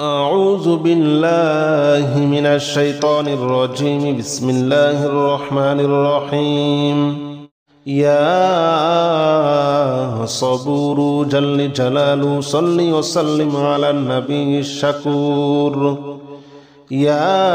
أعوذ بالله من الشيطان الرجيم. بسم الله الرحمن الرحيم. يا صبور جل جلاله صل وسلم على النبي الشكور. يا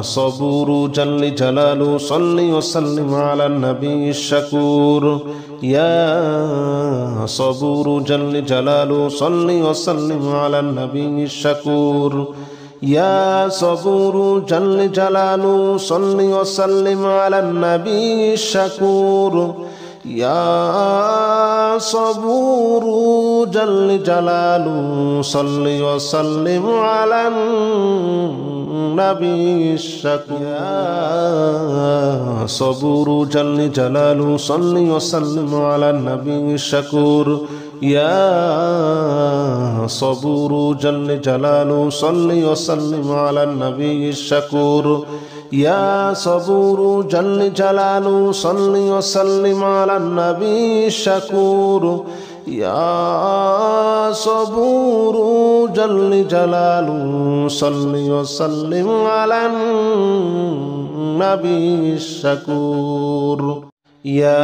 صبور جل جلاله صل وسلم على النبي الشكور. يا صبور جل جلاله صل وسلم على النبي الشكور. يا صبور جل جلاله صل وسلم على النبي الشكور. يا صبور جل جلاله صل وسلم على النبي الشكور. يا صبور جل جلاله صل وسلم على النبي الشكور. يا صبور جل جلاله صل وسلم على النبي الشكور. يا صبور جل جلاله صل وسلم على النبي الشكور. يا صبور جل جلاله صل وسلم على النبي الشكور. يا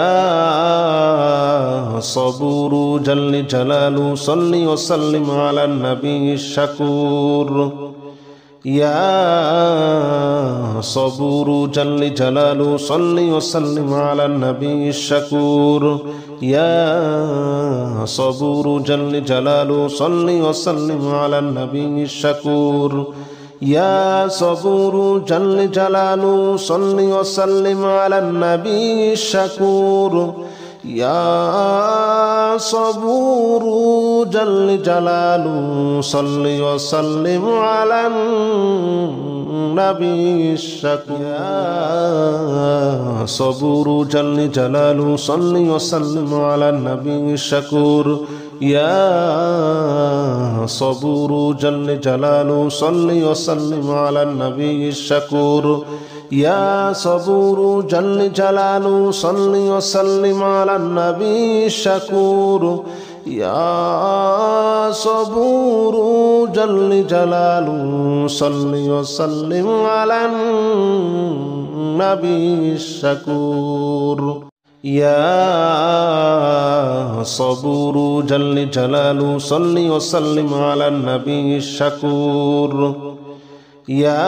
صبور جل جلاله صل وسلم على النبي الشكور. يا صبور جل جلاله صل وسلم على النبي الشكور. يا صبور جل جلاله صل وسلم على النبي الشكور. يا صبور جل جلاله صل وسلم على النبي الشكور. يا صبور جل جلاله صل وسلم على النبي الشكور. يا صبور جل جلاله صل وسلم على النبي الشكور. يا صبور جل جلاله صل وسلم على النبي الشكور. يا صبور جل جلاله صل وسلم على النبي الشكور. يا صبور جل جلاله صل وسلم على النبي الشكور. يا صبور جل جلاله صل وسلم على النبي الشكور. يا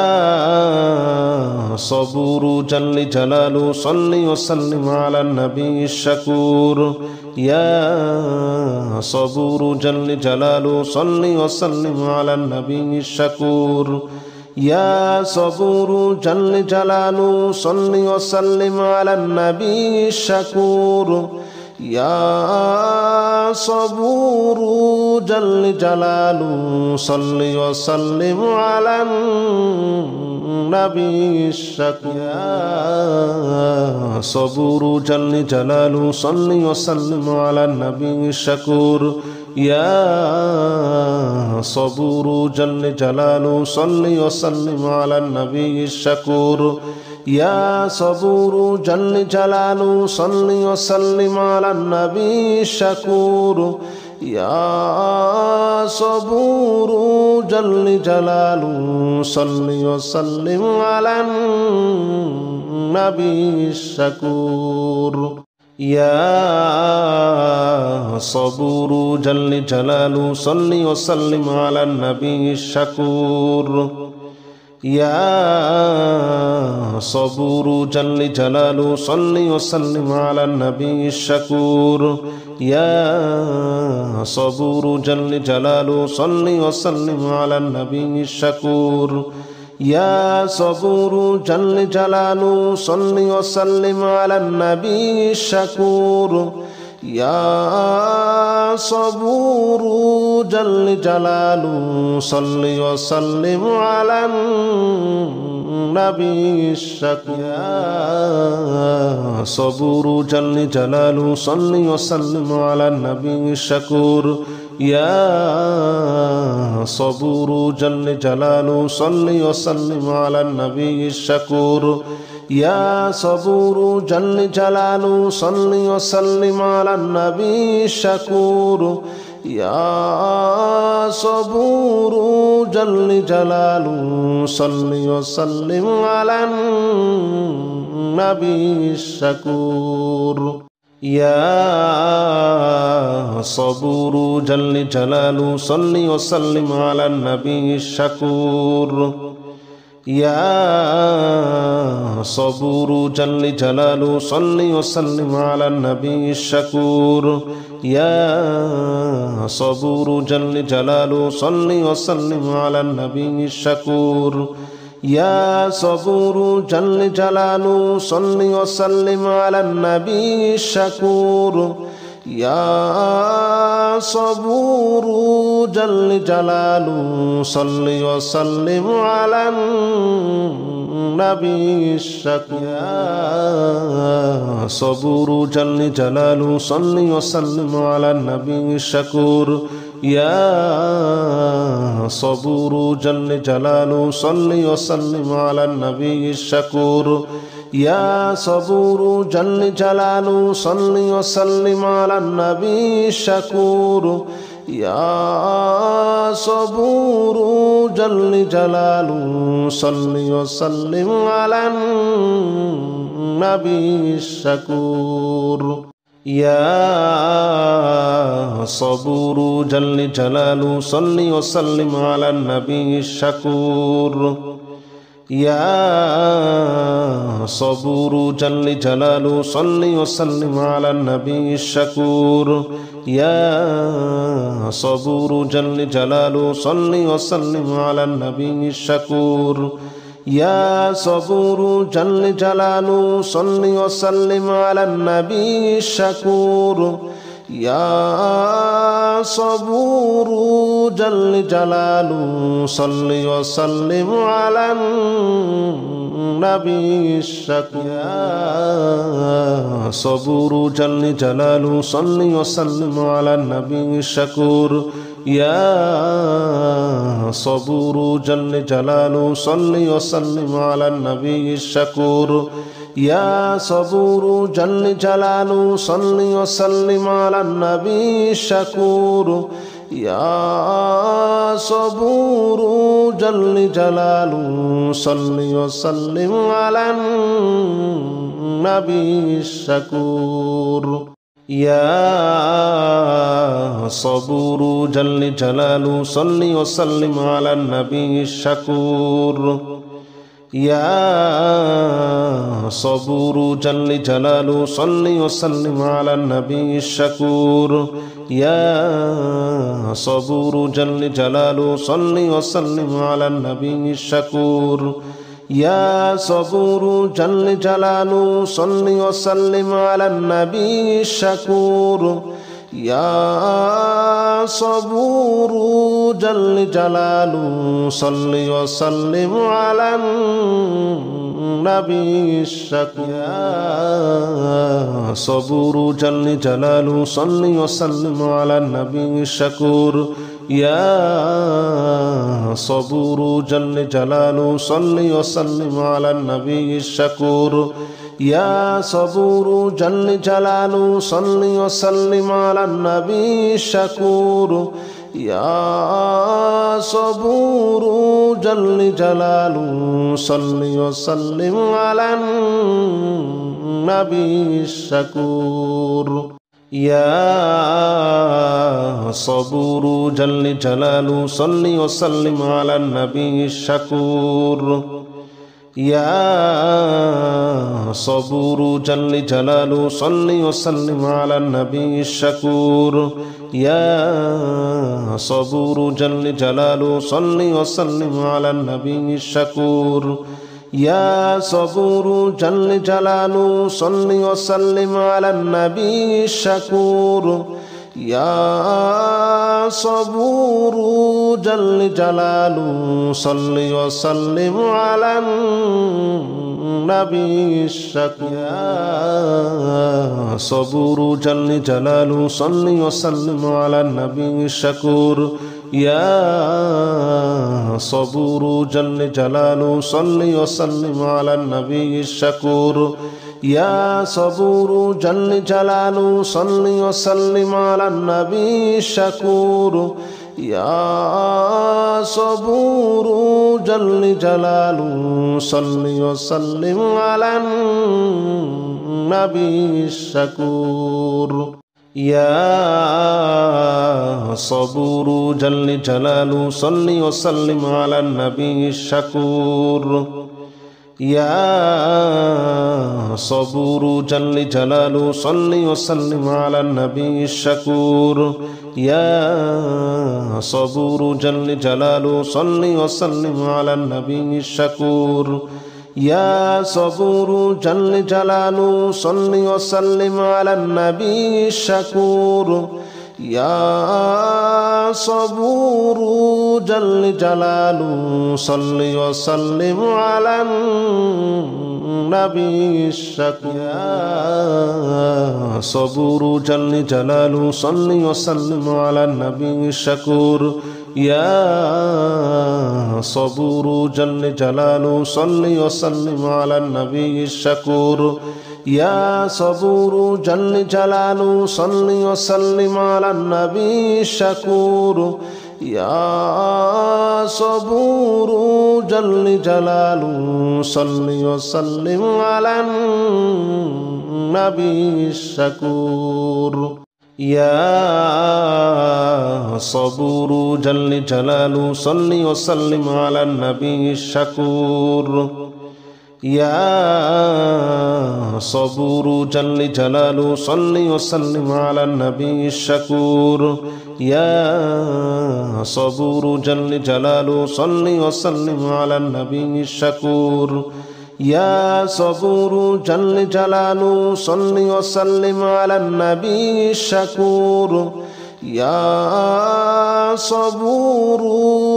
صبور جل جلاله صل وسلم على النبي الشكور. يا صبور جل جلاله صل وسلم على النبي الشكور. يا صبور جل جلاله صل وسلم على النبي الشكور. يا صبور جل جلاله صل وسلم على النبي الشكور. يا صبور جل جلاله صل وسلم على النبي الشكور. يا صبور جل جلاله صل وسلم على النبي الشكور. يا صبور جل جلاله صل وسلم على النبي الشكور. يا صبور جل جلاله صل وسلم على النبي الشكور. يا صبور جل جلاله صل وسلم على النبي الشكور. يا صبور جل جلاله صل وسلم على النبي الشكور. يا صبور جل جلاله صل وسلم على النبي الشكور. يا صبور جل جلاله صل وسلم على النبي الشكور. يا صبور جل جلاله صل وسلم على النبي الشكور. يا صبور جل جلاله صل وسلم على النبي الشكور. يا صبور جل جلاله صل وسلم على النبي الشكور. يا صبور جل جلاله صل وسلم على النبي الشكور. يا صبور جل جلاله صل وسلم على النبي الشكور يا صبور جل جلاله صل وسلم على النبي الشكور يا صبور جل جلاله صل وسلم على النبي الشكور يا صبور جل جلاله صل وسلم على النبي الشكور يا صبور جل جلاله صل وسلم على النبي الشكور يا صبور جل جلاله صل وسلم على النبي الشكور يا صبور جل جلاله صل وسلم على النبي الشكور يا صبور جل جلاله صل وسلم على النبي الشكور يا صبور جل جلاله صل وسلم على النبي الشكور يا صبور جل جلاله صل وسلم على النبي الشكور يا صبور جل جلاله صل وسلم على النبي الشكور يا صبور جل جلاله صل وسلم على النبي الشكور يا صبور جل جلاله صل وسلم على النبي الشكور يا صبور جل جلاله صل وسلم على النبي الشكور يا صبور جل جلاله صل وسلم على النبي الشكور يا صبور جل جلاله صل وسلم على النبي الشكور يا صبور جل جلاله صل وسلم على النبي الشكور يا صبور جل جلاله صل وسلم على النبي الشكور يا صبور جل جلاله صل وسلم على النبي الشكور يا صبور جل جلاله صل وسلم على النبي الشكور يا صبور جل جلاله صل وسلم على النبي الشكور يا صبور جل جلاله صل وسلم على النبي الشكور يا صبور جل جلاله صل وسلم على النبي الشكور يا صبور جل جلاله صل وسلم على النبي الشكور يا صبور جل جلاله صل وسلم على النبي الشكور يا صبور جل جلاله صل وسلم على النبي الشكور يا صبور جل جلاله صل وسلم على النبي الشكور يا صبور جل جلاله صل وسلم على النبي الشكور يا صبور جل جلاله صل وسلم على النبي الشكور يا صبور جل جلاله صل وسلم على النبي الشكور يا صبور جل جلاله صل وسلم على النبي الشكور يا صبور جل جلاله صل وسلم على النبي الشكور يا صبور جل جلاله صل وسلم على النبي الشكور يا صبور جل جلاله صل وسلم على النبي الشكور يا صبور جل جلاله صل وسلم على النبي الشكور يا صبور جل جلاله صل وسلم على النبي الشكور يا صبور جل جلاله صل وسلم على النبي الشكور يا صبور جل جلاله صل وسلم على النبي الشكور يا صبور جل جلاله صل وسلم على النبي الشكور يا صبور جل جلاله صل وسلم على النبي الشكور يا صبور جل جلاله صل وسلم على النبي الشكور يا صبور جل جلاله صل وسلم على النبي الشكور يا صبور جل جلاله صل وسلم على النبي الشكور يا صبور جل جلاله صل وسلم على النبي الشكور يا صبور جل جلاله صل وسلم على النبي الشكور يا صبور جل جلاله صل وسلم على النبي الشكور يا صبور جل جلاله صل وسلم على النبي الشكور يا صبور جل جلاله صل وسلم على النبي الشكور يا صبور جل جلاله صل وسلم على النبي الشكور يا صبور جل جلاله صل وسلم على النبي الشكور يا صبور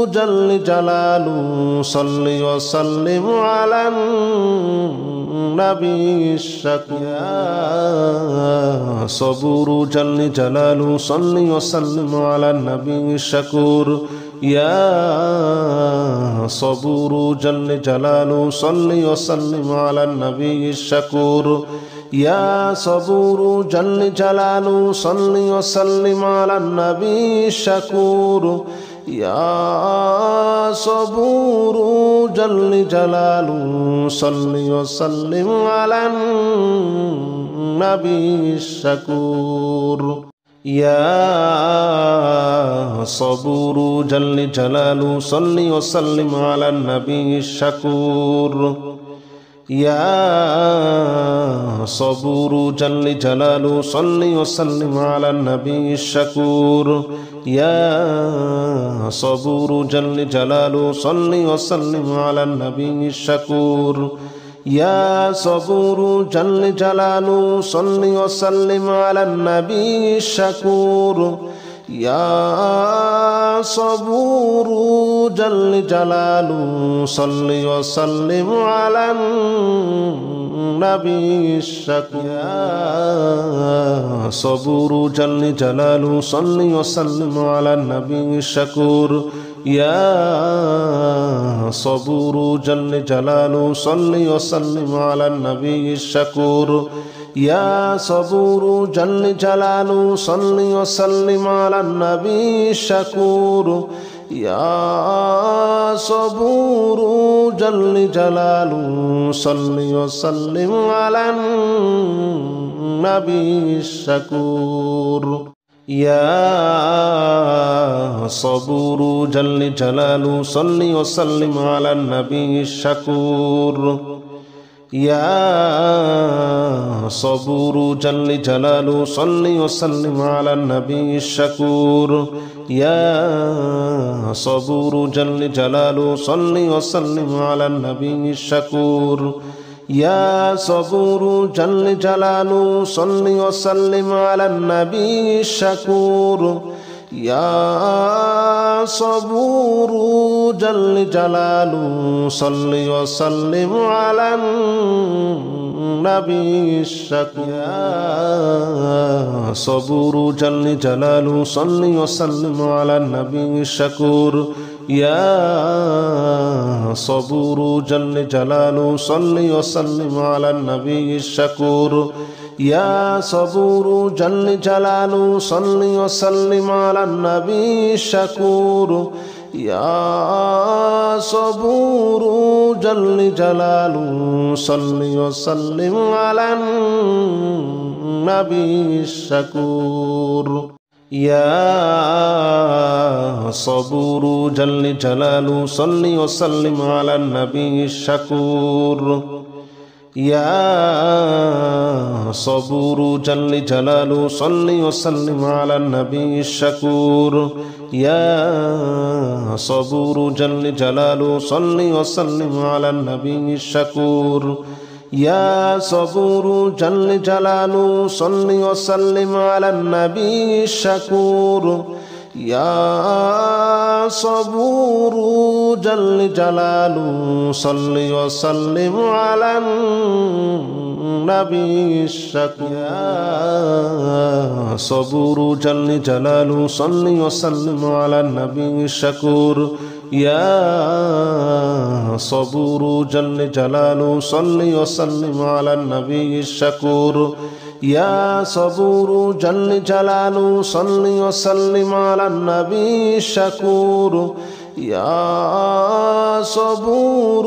جل جلاله صل وسلم على النبي الشكور يا صبور جل جلاله صل وسلم على النبي الشكور يا صبور جل جلاله صل وسلم على النبي الشكور يا صبور جل جلاله صل وسلم على النبي الشكور يا صبور جل جلاله صل وسلم على النبي الشكور يا صبور جل جلاله صل وسلم على النبي الشكور يا صبور جل جلاله صل وسلم على النبي الشكور يا صبور جل جلاله صل وسلم على النبي الشكور يا صبور جل جلاله صل وسلم على النبي الشكور يا صبور جل جلاله صل وسلم على النبي الشكور يا صبور جل جلاله صل وسلم على النبي الشكور يا صبور جل جلاله صل وسلم على النبي الشكور يا صبور جل جلاله صل وسلم على النبي الشكور يا صبور جل جلاله صل وسلم على النبي الشكور يا صبور جل جلاله صل وسلم على النبي الشكور يا صبور جل جلاله صل وسلم على النبي الشكور يا صبور جل جلاله صل وسلم على النبي الشكور يا صبور جل جلاله صل وسلم على النبي الشكور يا صبور جل جلاله صل وسلم على النبي الشكور يا صبور جل جلاله صل وسلم على النبي الشكور يا صبور جل جلاله صل وسلم على النبي الشكور يا صبور جل جلاله صل وسلم على النبي الشكور يا صبور جل جلاله صل وسلم على النبي الشكور يا صبور جل جلاله صل وسلم على النبي الشكور يا صبور جل جلاله صل وسلم على النبي الشكور يا صبور جل جلاله صل وسلم على النبي الشكور يا صبور جل جلاله صل وسلم على النبي الشكور يا صبور جل جلاله صل وسلم على النبي الشكور يا صبور جل جلاله صل وسلم على النبي الشكور يا صبور جل جلاله صل وسلم على النبي الشكور يا صبور جل جلاله صل وسلم على النبي الشكور يا صبور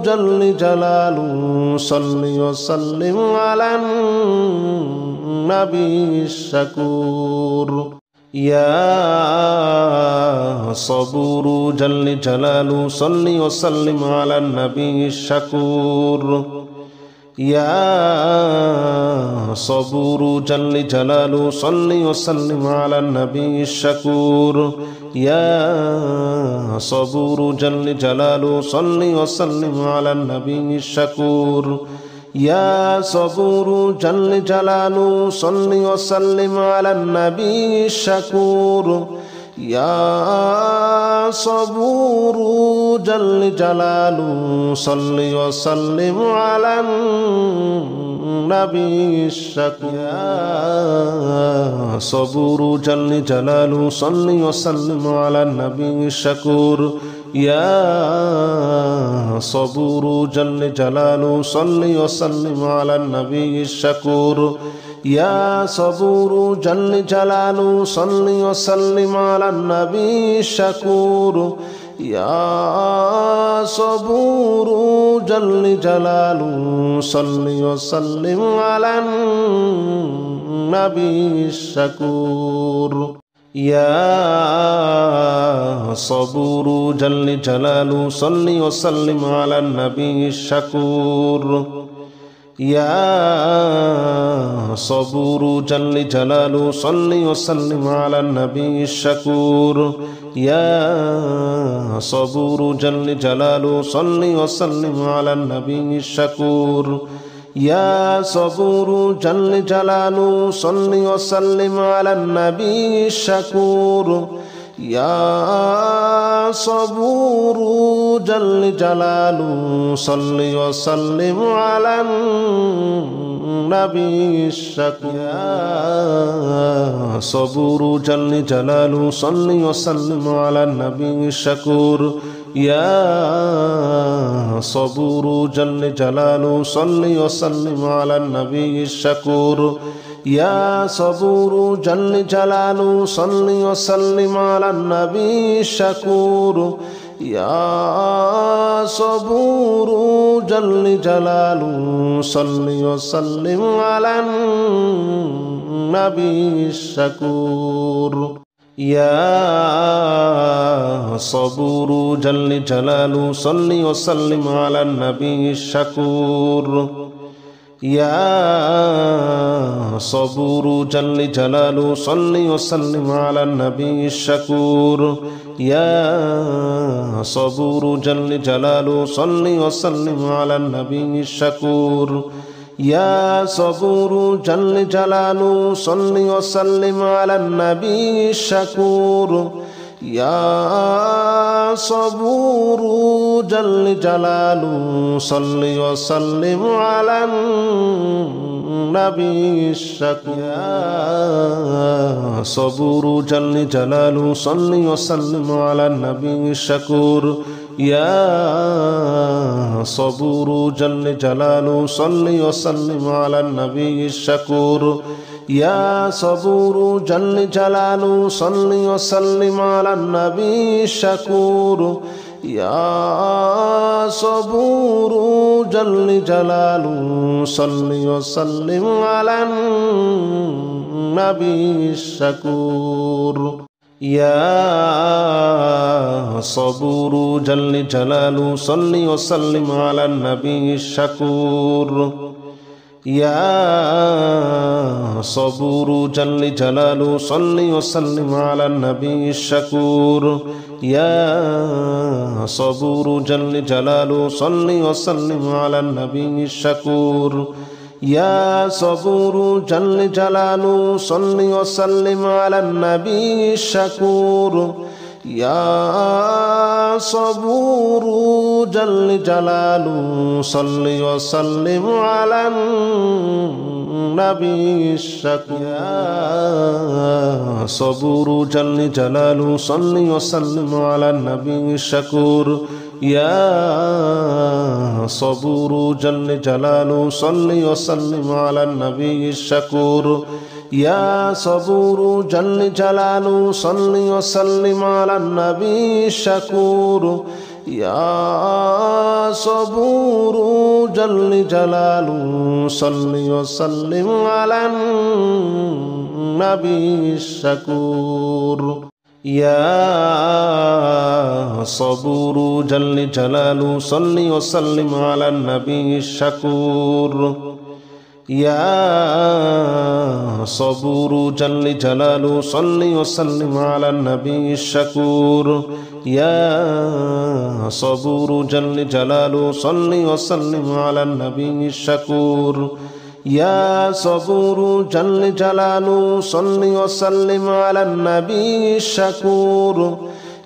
جل جلاله صل وسلم على النبي الشكور يا صبور جل جلاله صل وسلم على النبي الشكور يا صبور جل جلاله صل وسلم على النبي الشكور يا صبور جل جلاله صل وسلم على النبي الشكور يا صبور جل جلاله صل وسلم على النبي الشكور يا صبور جل جلاله صل وسلم على النبي الشكور يا صبور جل جلاله صل وسلم على النبي الشكور يا صبور جل جلاله صل وسلم على النبي الشكور يا صبور جل جلاله صل وسلم على النبي الشكور يا صبور جل جلاله صل وسلم على النبي الشكور يا صبور جل جلاله صل وسلم على النبي الشكور يا صبور جل جلاله صل وسلم على النبي الشكور يا صبور جل جلاله صل وسلم على النبي الشكور يا صبور جل جلاله صل وسلم على النبي الشكور يا صبور جل جلاله صل وسلم على النبي الشكور يا صبور جل جلاله صل وسلم على النبي الشكور يا صبور جل جلاله صل وسلم على النبي الشكور يا صبور جل جلاله صل وسلم على النبي الشكور يا صبور جل جلاله صل وسلم على النبي الشكور يا صبور جل جلاله صل وسلم على النبي الشكور يا صبور جل جلاله صل وسلم على النبي الشكور يا صبور جل جلاله صل وسلم على النبي الشكور يا صبور جل جلاله صل وسلم على النبي الشكور يا صبور جل جلاله صل وسلم على النبي الشكور يا صبور جل جلاله صل وسلم على النبي الشكور يا صبور جل جلاله صل وسلم على النبي الشكور يا صبور جل جلاله صل وسلم على النبي الشكور يا صبور جل جلاله صل وسلم على النبي الشكور يا صبور جل جلاله صل وسلم على النبي الشكور يا صبور جل جلاله صل وسلم على النبي الشكور يا صبور جل جلاله صل وسلم على النبي الشكور يا صبور جل جلاله صل وسلم على النبي الشكور يا صبور جل جلاله صل وسلم على النبي الشكور يا صبور جل جلاله صل وسلم على النبي الشكور يا صبور جل جلاله صل وسلم على النبي الشكور يا صبور جل جلاله صل وسلم على النبي الشكور يا صبور جل جلاله صل وسلم على النبي الشكور يا صبور جل جلاله صل وسلم على النبي الشكور يا صبور جل جلاله صل وسلم على النبي الشكور يا صبور جل جلاله صل وسلم على النبي الشكور يا صبور جل جلاله صل وسلم على النبي الشكور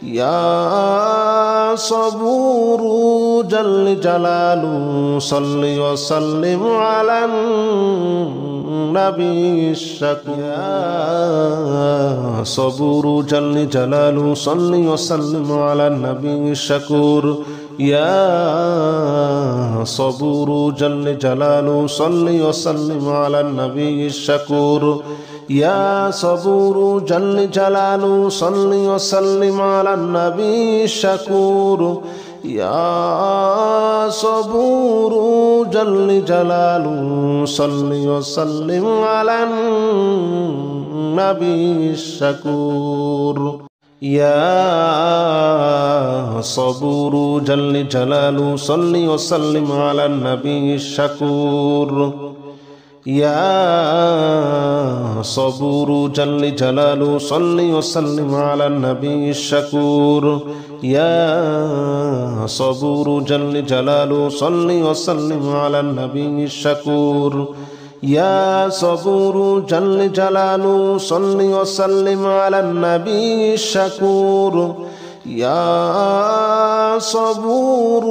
يا صبور جل جلاله صل وسلم على النبي الشكور يا صبور جل جلاله صل وسلم على النبي الشكور يا صبور جل جلاله صل وسلم على النبي الشكور يا صبور جل جلاله صل وسلم على النبي الشكور يا صبور جل جلاله صل وسلم على النبي الشكور يا صبور جل جلاله صل وسلم على النبي الشكور يا صبور جل جلاله صل وسلم على النبي الشكور يا صبور جل جلاله صل وسلم على النبي الشكور يا صبور جل جلاله صل وسلم على النبي الشكور يا صبور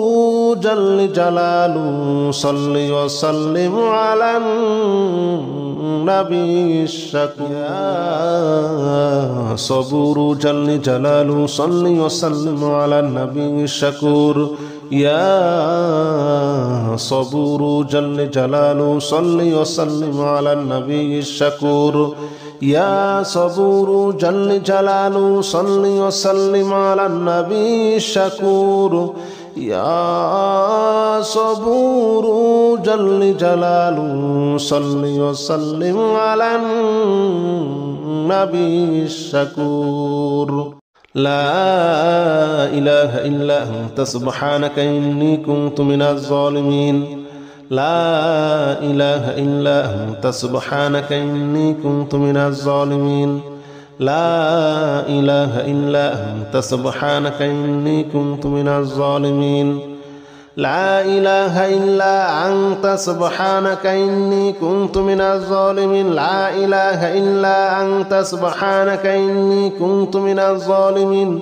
جل جلاله صل وسلم على النبي الشكور يا صبور جل جلاله صل وسلم على النبي الشكور يا صبور جل جلاله صل وسلم على النبي الشكور يا صبور جل جلاله صل وسلم على النبي الشكور يا صبور جل جلاله صل وسلم على النبي الشكور لا إله إلا أنت سبحانك إني كنت من الظالمين لا إله إلا أنت سبحانك إني كنت من الظالمين لا إله إلا أنت سبحانك إني كنت من الظالمين لا إله إلا أنت سبحانك إني كنت من الظالمين لا إله إلا أنت سبحانك إني كنت من الظالمين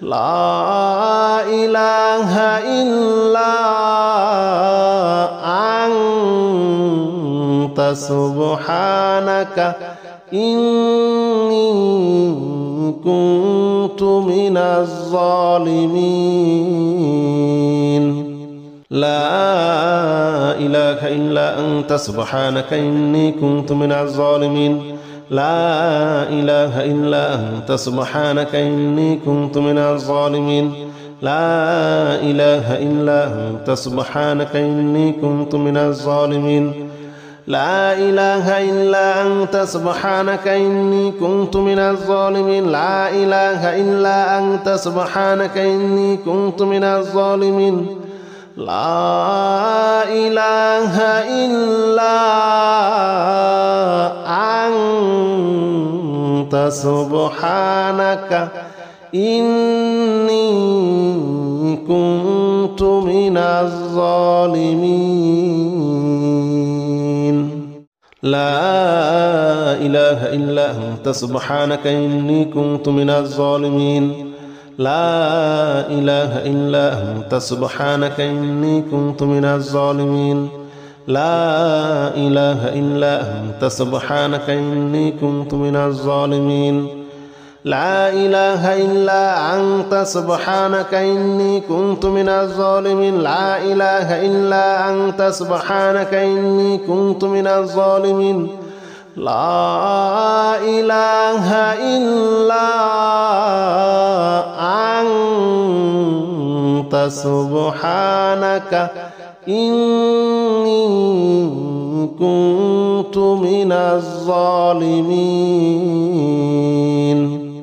لا إله إلا أنت سبحانك إني كنت من الظالمين لا إله إلا أنت سبحانك إني كنت من الظالمين لا إله إلا أنت سبحانك إني كنت من الظالمين لا إله إلا أنت سبحانك إني كنت من الظالمين لا إله إلا أنت سبحانك إني كنت من الظالمين لا إله إلا أنت سبحانك إني كنت من الظالمين لا إله إلا أنت سبحانك إني كنت من الظالمين لا إله إلا أنت سبحانك إني كنت من الظالمين لا إله إلا أنت سبحانك إني كنت من الظالمين لا إله إلا أنت سبحانك إني كنت من الظالمين لا إله إلا أنت سبحانك إني كنت من الظالمين لا إله إلا أنت سبحانك إني كنت من الظالمين لا إله إلا أنت سبحانك إني كنت من الظالمين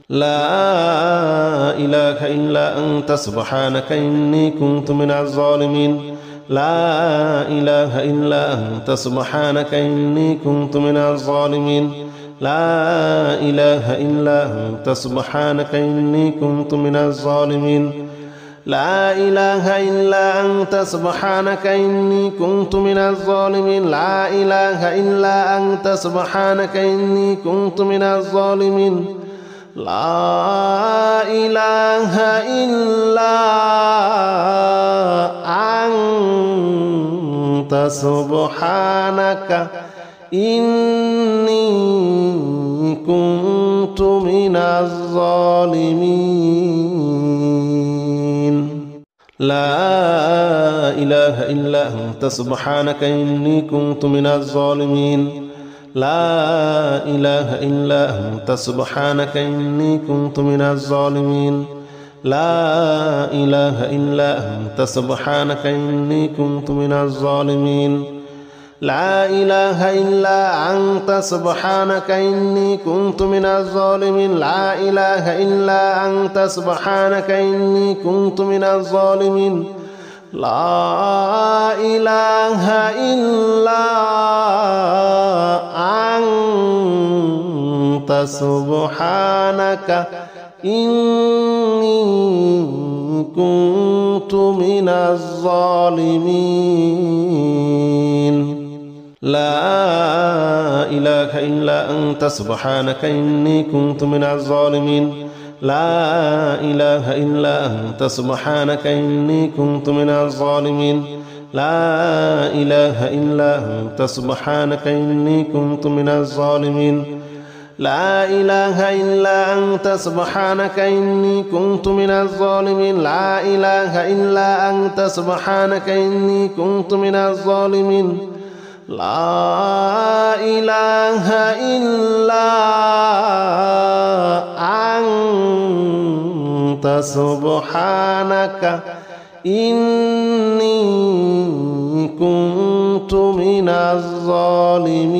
لا إله إلا أنت سبحانك إني كنت من الظالمين لا إله إلا أنت سبحانك إني كنت من الظالمين لا إله إلا أنت سبحانك إني كنت من الظالمين لا إله إلا أنت سبحانك إني كنت من الظالمين لا إله إلا أنت سبحانك إني كنت من الظالمين لا إله إلا أنت سبحانك إني كنت من الظالمين لا إله إلا أنت سبحانك إني كنت من الظالمين لا إله إلا أنت سبحانك إني كنت من الظالمين لا إله إلا أنت سبحانك إني كنت من الظالمين لا إله إلا أنت سبحانك إني كنت من الظالمين لا إله إلا أنت سبحانك إني كنت من الظالمين لا إله إلا أنت سبحانك إني كنت من الظالمين لا إله إلا أنت سبحانك إني كنت من الظالمين لا إله إلا أنت سبحانك إني كنت من الظالمين لا إله إلا أنت سبحانك إني كنت من الظالمين لا إله إلا أنت سبحانك إني كنت من الظالمين لا إله إلا أنت سبحانك إني كنت من الظالمين لا إله إلا أنت سبحانك إني كنت من الظالمين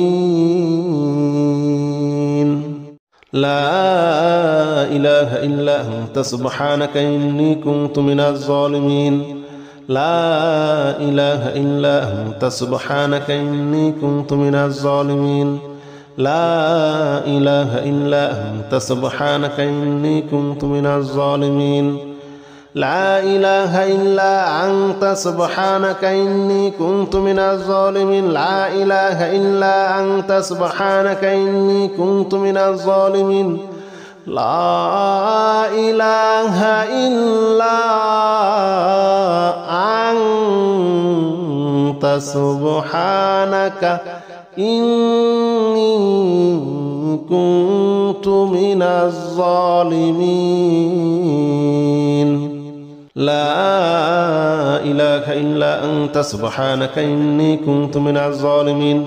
لا إله إلا أنت سبحانك إني كنت من الظالمين لا إله إلا أنت سبحانك إني كنت من الظالمين لا إله إلا أنت سبحانك إني كنت من الظالمين لا إله إلا أنت سبحانك إني كنت من الظالمين لا إله إلا أنت سبحانك إني كنت من الظالمين لا إله إلا أنت سبحانك إني كنت من الظالمين لا إله إلا أنت سبحانك إني كنت من الظالمين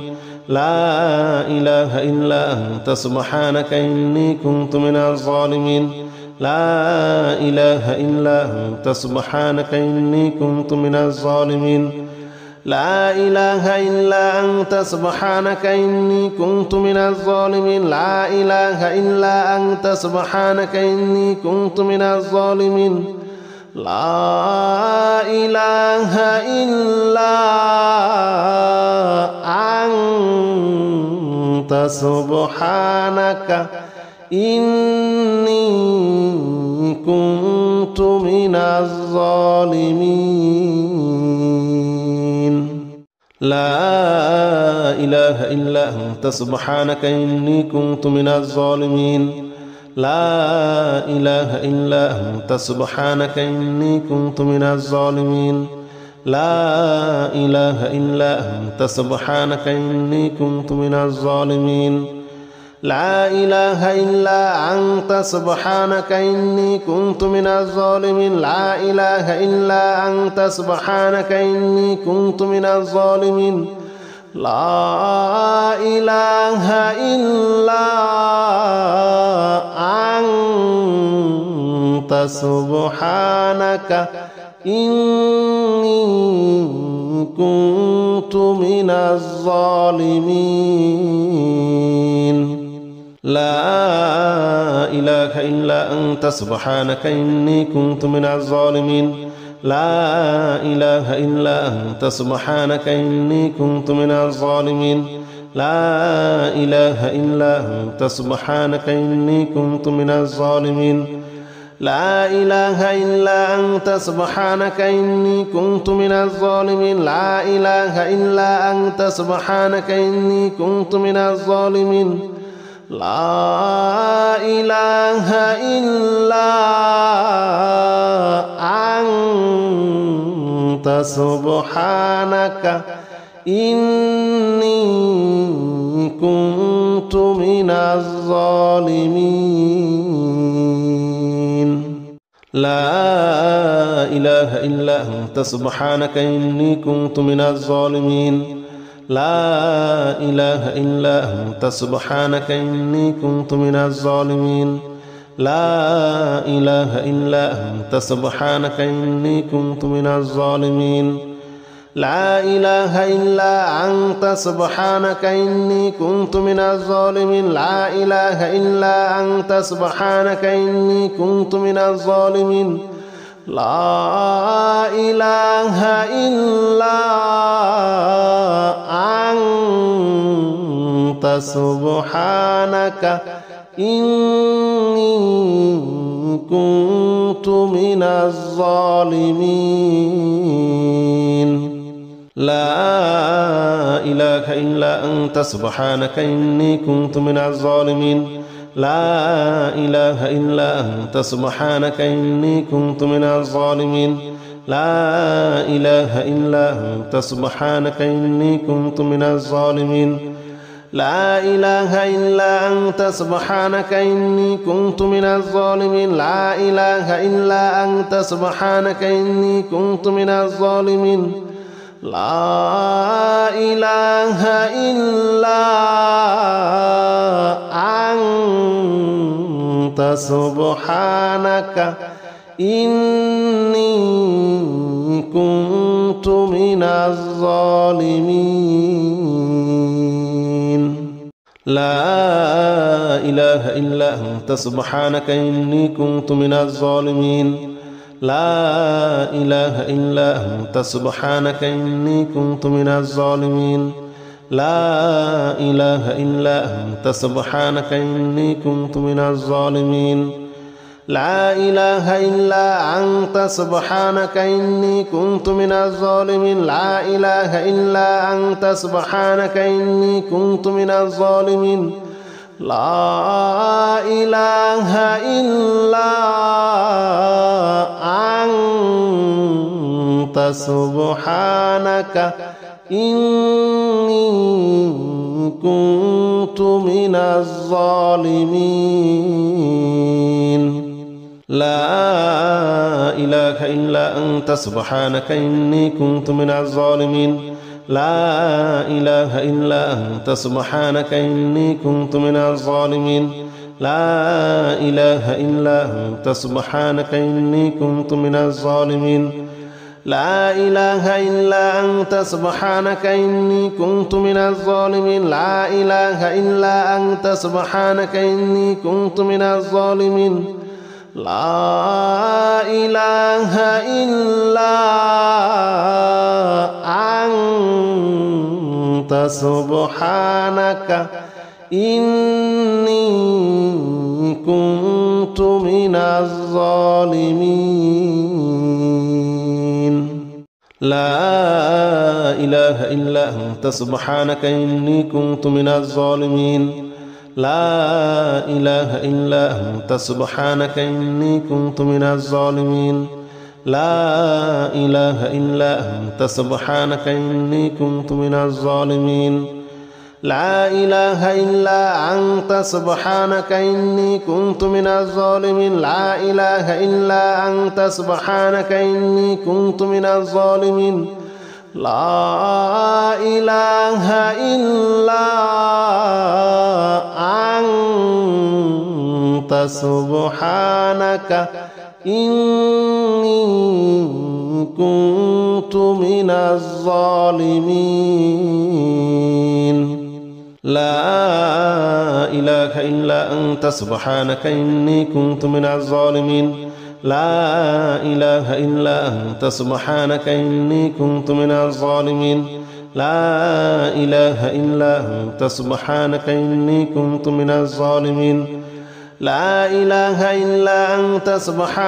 لا إله إلا أنت سبحانك إني كنت من الظالمين لا إله إلا أنت سبحانك إني كنت من الظالمين لا إله إلا أنت سبحانك إني كنت من الظالمين لا إله إلا أنت سبحانك إني كنت من الظالمين لا إله إلا أنت سبحانك إني كنت من الظالمين لا إله إلا أنت سبحانك إني كنت من الظالمين لا إله إلا أنت سبحانك إني كنت من الظالمين لا إله إلا أنت سبحانك إني كنت من الظالمين لا إله إلا أنت سبحانك إني كنت من الظالمين لا إله إلا أنت سبحانك إني كنت من الظالمين لا إله إلا أنت سبحانك إني كنت من الظالمين لا إله إلا أنت سبحانك إني كنت من الظالمين لا إله إلا أنت سبحانك إني كنت من الظالمين لا إله إلا أنت سبحانك إني كنت من الظالمين لا إله إلا أنت سبحانك إني كنت من الظالمين لا إله إلا أنت سبحانك إني كنت من الظالمين لا إله إلا أنت سبحانك إني كنت من الظالمين لا إله إلا أنت سبحانك إني كنت من الظالمين لا إله إلا أنت سبحانك إني كنت من الظالمين لا إله إلا أنت سبحانك إني كنت من الظالمين لا إله إلا أنت سبحانك إني كنت من الظالمين لا إله إلا أنت سبحانك إني كنت من الظالمين لا إله إلا أنت سبحانك إني كنت من الظالمين لا إله إلا أنت سبحانك إني كنت من الظالمين لا إله إلا أنت سبحانك إني كنت من الظالمين لا إله إلا أنت سبحانك إني كنت من الظالمين لا إله إلا أنت سبحانك إني كنت من الظالمين لا إله إلا أنت سبحانك إني كنت من الظالمين لا إله إلا أنت سبحانك إني كنت من الظالمين لا إله إلا أنت سبحانك إني كنت من الظالمين لا إله إلا أنت سبحانك إني كنت من الظالمين لا إله إلا أنت سبحانك إني كنت من الظالمين لا إله إلا أنت سبحانك إني كنت من الظالمين لا إله إلا أنت سبحانك إني كنت من الظالمين لا إله إلا أنت سبحانك إني كنت من الظالمين لا إله إلا أنت سبحانك إني كنت من الظالمين لا إله إلا أنت سبحانك إني كنت من الظالمين لا إله إلا أنت سبحانك إني كنت من الظالمين لا إله إلا أنت سبحانك إني كنت من الظالمين لا إله إلا أنت سبحانك إني كنت من الظالمين لا إله إلا أنت سبحانك إني كنت من الظالمين لا إله إلا أنت سبحانك إني كنت من الظالمين لا إله إلا أنت سبحانك إني كنت من الظالمين لا إله إلا أنت سبحانك إني كنت من الظالمين لا إله إلا أنت سبحانك إني كنت من الظالمين لا إله إلا أنت سبحانك إني كنت من الظالمين لا إله إلا أنت سبحانك إني كنت من الظالمين لا إله إلا أنت سبحانك إني كنت من الظالمين لا إله إلا أنت سبحانك إني كنت من الظالمين لا إله إلا أنت سبحانك إني كنت من الظالمين لا إله إلا أنت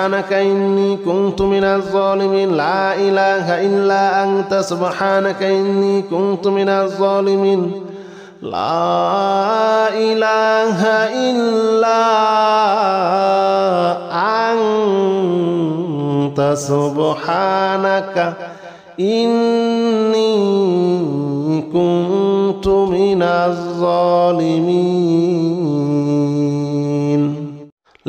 سبحانك إني كنت من الظالمين لا إله إلا أنت سبحانك إني كنت من الظالمين لا إله إلا أنت سبحانك إني كنت من الظالمين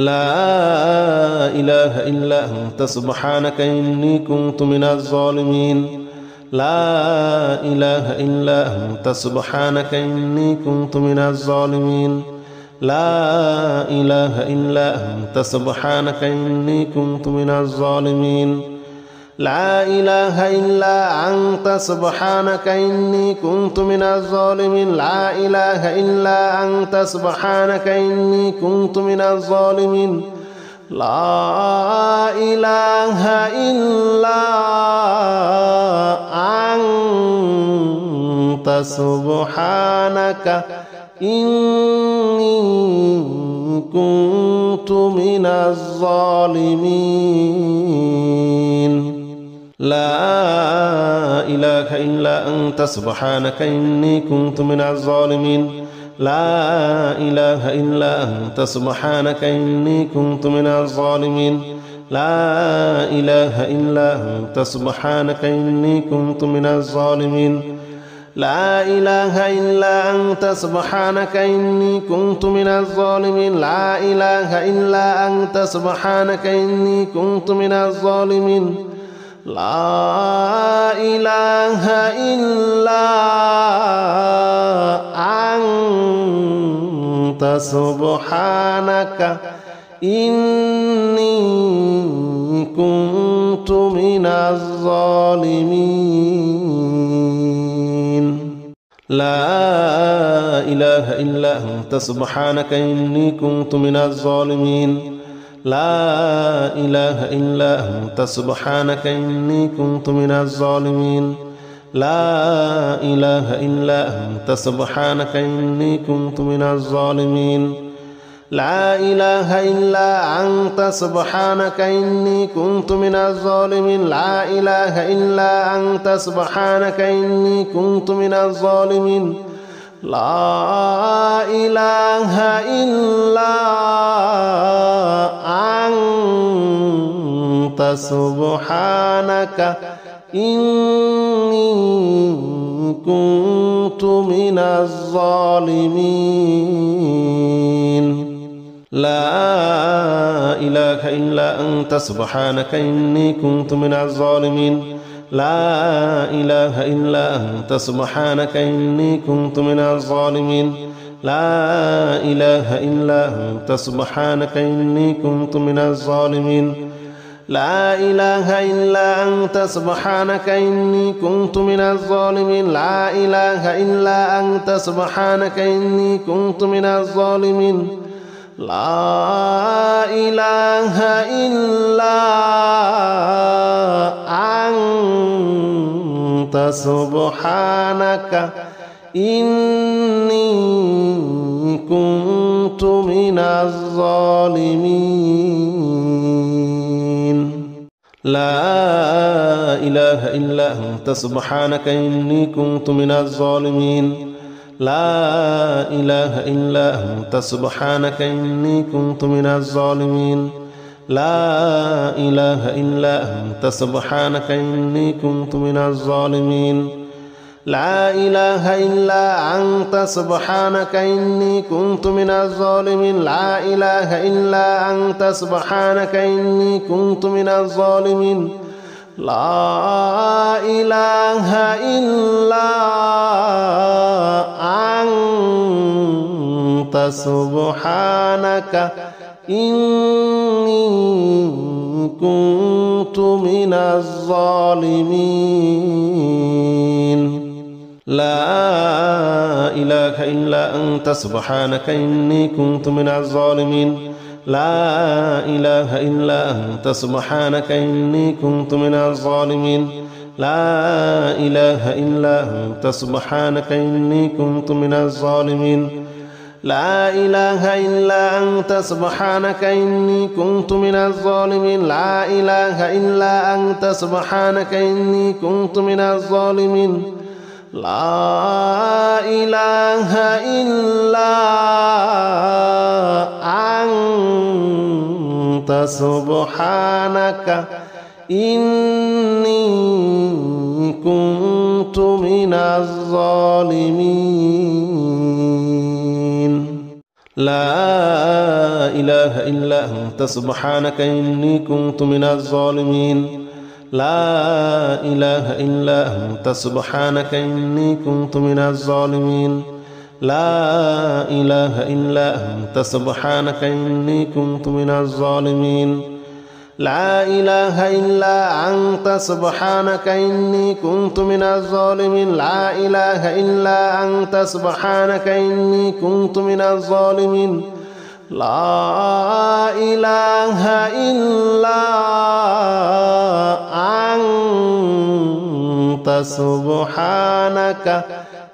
لا إله إلا أنت سبحانك إني كنت من الظالمين لا إله إلا أنت سبحانك إني كنت من الظالمين لا إله إلا أنت سبحانك إني كنت من الظالمين لا إله إلا أنت سبحانك إني كنت من الظالمين لا إله إلا أنت سبحانك إني كنت من الظالمين لا إله إلا أنت سبحانك إني كنت من الظالمين لا إله إلا أنت سبحانك إني كنت من الظالمين لا إله إلا أنت سبحانك إني كنت من الظالمين لا إله إلا أنت سبحانك إني كنت من الظالمين لا إله إلا أنت سبحانك إني كنت من الظالمين لا إله إلا أنت سبحانك إني كنت من الظالمين لا إله إلا أنت سبحانك إني كنت من الظالمين لا إله إلا أنت سبحانك إني كنت من الظالمين لا إله إلا أنت سبحانك إني كنت من الظالمين لا إله إلا أنت سبحانك إني كنت من الظالمين لا إله إلا أنت سبحانك إني كنت من الظالمين لا إله إلا أنت سبحانك إني كنت من الظالمين لا إله إلا أنت سبحانك إني كنت من الظالمين لا إله إلا أنت سبحانك إني كنت من الظالمين لا إله إلا أنت سبحانك إني كنت من الظالمين لا إله إلا أنت سبحانك إني كنت من الظالمين لا إله إلا أنت سبحانك إني كنت من الظالمين لا إله إلا أنت سبحانك إني كنت من الظالمين لا إله إلا أنت سبحانك إني كنت من الظالمين لا إله إلا أنت سبحانك إني كنت من الظالمين لا إله إلا أنت سبحانك إني كنت من الظالمين لا إله إلا أنت سبحانك إني كنت من الظالمين لا إله إلا أنت سبحانك إني كنت من الظالمين لا إله إلا أنت سبحانك إني كنت من الظالمين لا إله إلا أنت سبحانك إني كنت من الظالمين لا إله إلا أنت سبحانك إني كنت من الظالمين لا إله إلا أنت سبحانك إني كنت من الظالمين لا إله إلا أنت سبحانك إني كنت من الظالمين لا إله إلا أنت سبحانك إني كنت من الظالمين لا إله إلا أنت سبحانك إني كنت من الظالمين لا إله إلا أنت سبحانك إني كنت من الظالمين لا إله إلا أنت سبحانك إني كنت من الظالمين لا إله إلا أنت سبحانك إني كنت من الظالمين لا إله إلا أنت سبحانك إني كنت من الظالمين لا إله إلا أنت سبحانك إني كنت من الظالمين لا إله إلا أنت سبحانك إني كنت من الظالمين لا إله إلا أنت سبحانك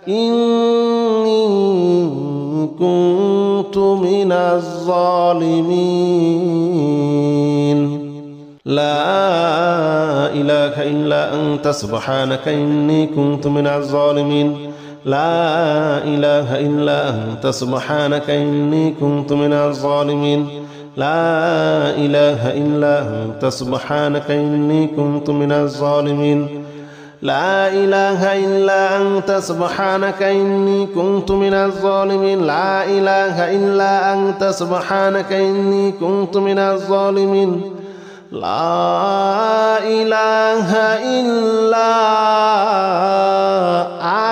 إني كنت من الظالمين لا إله إلا أنت سبحانك إني كنت من الظالمين لا إله إلا أنت سبحانك إني كنت من الظالمين لا إله إلا أنت سبحانك إني كنت من الظالمين لا إله إلا أنت سبحانك إني كنت من الظالمين لا إله إلا أنت سبحانك إني كنت من الظالمين لا إله إلا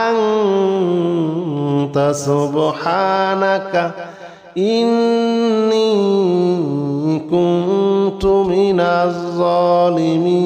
أنت سبحانك إني كنت من الظالمين.